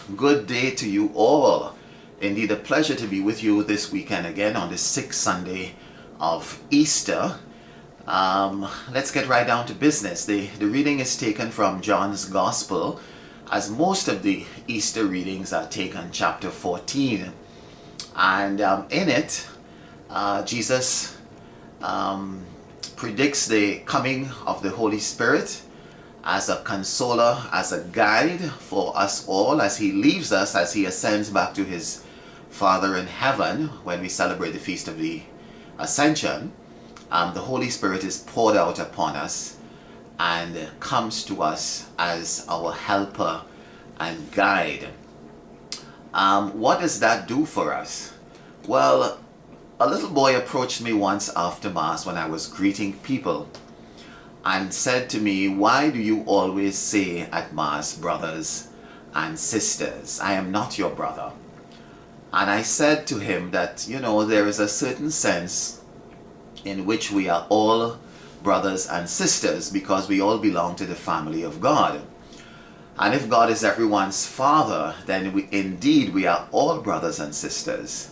Good day to you all. Indeed, a pleasure to be with you this weekend again on the sixth Sunday of Easter. Let's get right down to business. The reading is taken from John's Gospel, as most of the Easter readings are taken chapter 14. And in it, Jesus predicts the coming of the Holy Spirit as a consoler, as a guide for us all, as he leaves us, as he ascends back to his Father in heaven when we celebrate the Feast of the Ascension. The Holy Spirit is poured out upon us and comes to us as our helper and guide. What does that do for us? Well, a little boy approached me once after Mass when I was greeting people and said to me, "Why do you always say at Mass, brothers and sisters? I am not your brother." And I said to him that, there is a certain sense in which we are all brothers and sisters because we all belong to the family of God. And if God is everyone's father, then we are all brothers and sisters.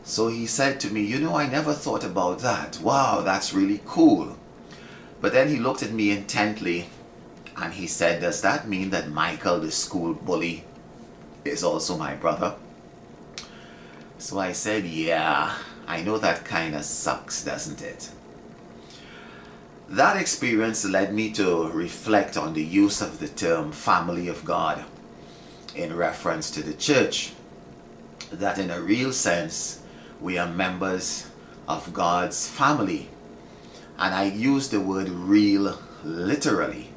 So he said to me, I never thought about that. Wow, that's really cool. But then he looked at me intently and he said, "Does that mean that Michael, the school bully, is also my brother?" So I said, "Yeah, I know that kind of sucks, doesn't it?" That experience led me to reflect on the use of the term family of God in reference to the church. That in a real sense, we are members of God's family. And I use the word real literally.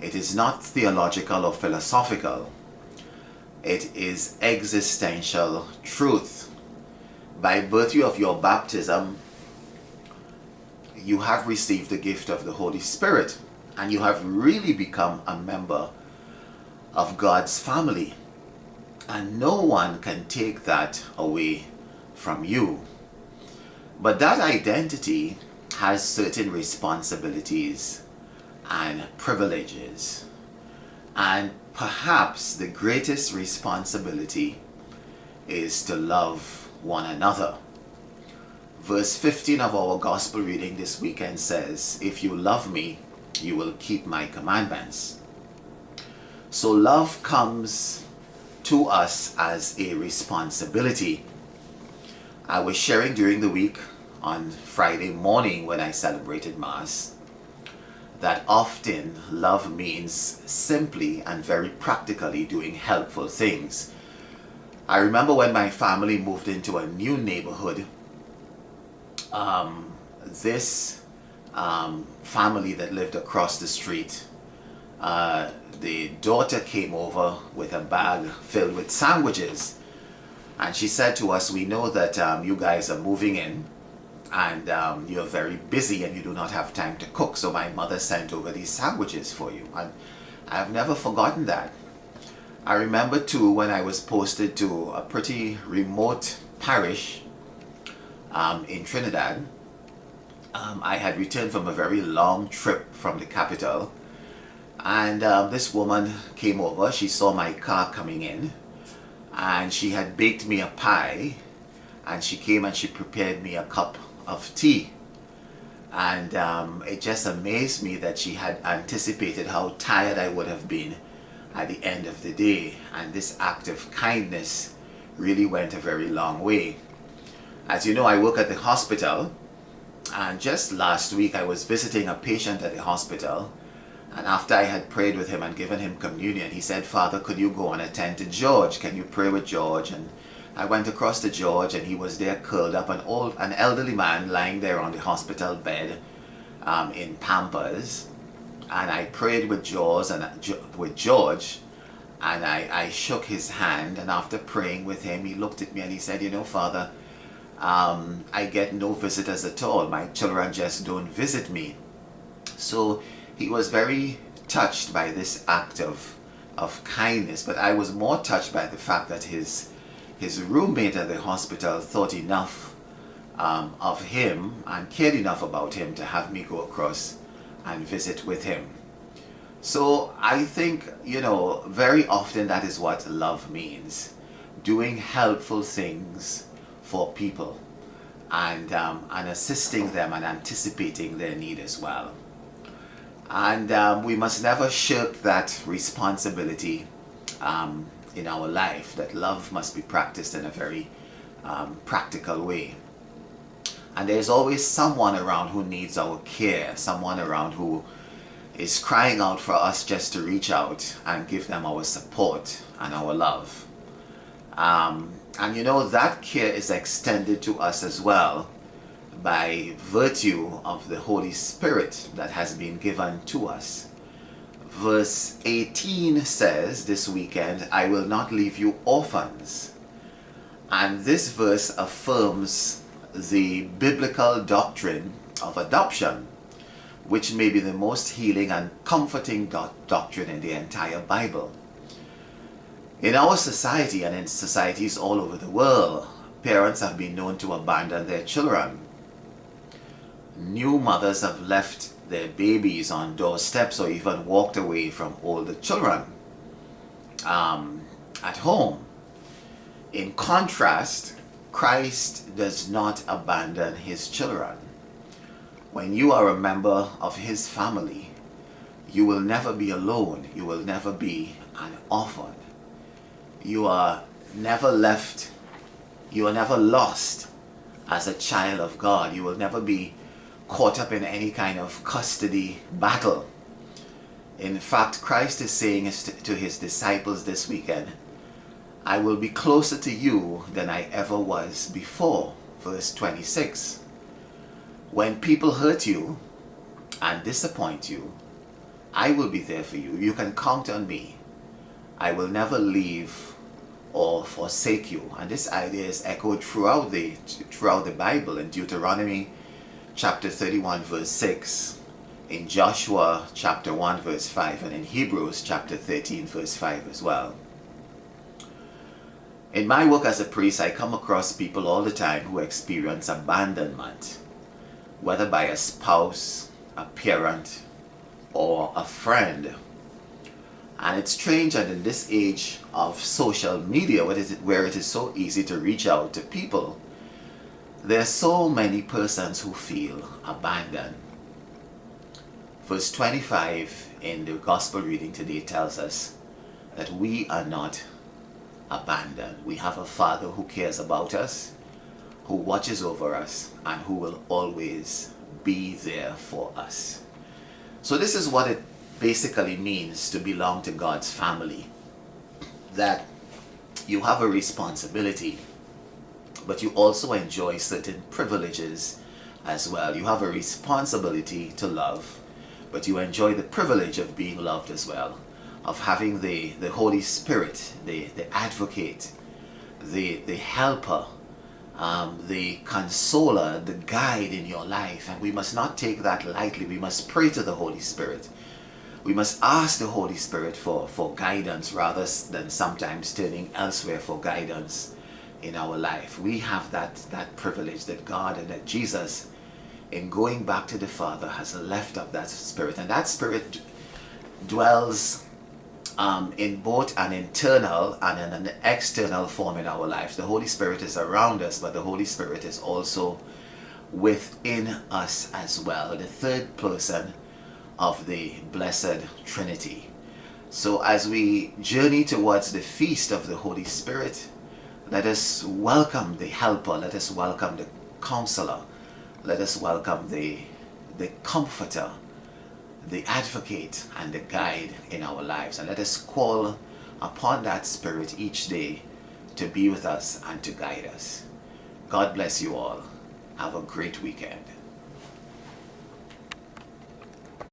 It is not theological or philosophical. It is existential truth. By virtue of your baptism, you have received the gift of the Holy Spirit, and you have really become a member of God's family. And no one can take that away from you. But that identity has certain responsibilities and privileges. And perhaps the greatest responsibility is to love one another. Verse 15 of our gospel reading this weekend says, "If you love me, you will keep my commandments." So love comes to us as a responsibility. I was sharing during the week on Friday morning when I celebrated Mass that often love means simply and very practically doing helpful things. I remember when my family moved into a new neighborhood, this family that lived across the street, the daughter came over with a bag filled with sandwiches, and she said to us, "We know that you guys are moving in and you're very busy and you do not have time to cook, so my mother sent over these sandwiches for you." And I've never forgotten that. I remember too when I was posted to a pretty remote parish in Trinidad. I had returned from a very long trip from the capital, and this woman came over. She saw my car coming in and she had baked me a pie, and she came and she prepared me a cup of tea. And it just amazed me that she had anticipated how tired I would have been at the end of the day, and this act of kindness really went a very long way. As you know, I work at the hospital, and just last week I was visiting a patient at the hospital, and after I had prayed with him and given him communion, he said, "Father, could you go and attend to George? Can you pray with George?" And I went across to George, and he was there curled up, an elderly man lying there on the hospital bed in Pampers. And I prayed with George, and I shook his hand, and after praying with him, he looked at me and he said, "Father, I get no visitors at all. My children just don't visit me." So he was very touched by this act of kindness, but I was more touched by the fact that his roommate at the hospital thought enough of him and cared enough about him to have me go across and visit with him. So I think, very often that is what love means. Doing helpful things for people, and assisting them and anticipating their need as well. And we must never shirk that responsibility in our life, that love must be practiced in a very practical way. And there's always someone around who needs our care, someone around who is crying out for us just to reach out and give them our support and our love. And that care is extended to us as well by virtue of the Holy Spirit that has been given to us. Verse 18 says this weekend, "I will not leave you orphans." And this verse affirms the biblical doctrine of adoption, which may be the most healing and comforting doctrine in the entire Bible. In our society and in societies all over the world, parents have been known to abandon their children. New mothers have left their babies on doorsteps or even walked away from older children at home. In contrast, Christ does not abandon his children. When you are a member of his family, you will never be alone. You will never be an orphan. You are never left. You are never lost as a child of God. You will never be caught up in any kind of custody battle. In fact, Christ is saying to his disciples this weekend, "I will be closer to you than I ever was before." Verse 26. When people hurt you and disappoint you, I will be there for you. You can count on me. I will never leave or forsake you. And this idea is echoed throughout the Bible, in Deuteronomy chapter 31 verse 6, in Joshua chapter 1 verse 5, and in Hebrews chapter 13 verse 5 as well. In my work as a priest, I come across people all the time who experience abandonment, whether by a spouse, a parent, or a friend. And it's strange that in this age of social media, where it is so easy to reach out to people, there are so many persons who feel abandoned. Verse 25 in the gospel reading today tells us that we are not abandoned. We have a Father who cares about us, who watches over us, and who will always be there for us. So this is what it basically means to belong to God's family. That you have a responsibility, but you also enjoy certain privileges as well. You have a responsibility to love, but you enjoy the privilege of being loved as well, of having the Holy Spirit, the advocate, the helper, the consoler, the guide in your life. And we must not take that lightly. We must pray to the Holy Spirit. We must ask the Holy Spirit for guidance rather than sometimes turning elsewhere for guidance in our life. We have that privilege that God and that Jesus, in going back to the Father, has left up that Spirit. And that Spirit dwells in both an internal and an external form in our lives. The Holy Spirit is around us, but the Holy Spirit is also within us as well, the third person of the Blessed Trinity. So as we journey towards the feast of the Holy Spirit, let us welcome the helper, let us welcome the counselor, let us welcome the comforter, the advocate, and the guide in our lives. And let us call upon that Spirit each day to be with us and to guide us. God bless you all. Have a great weekend.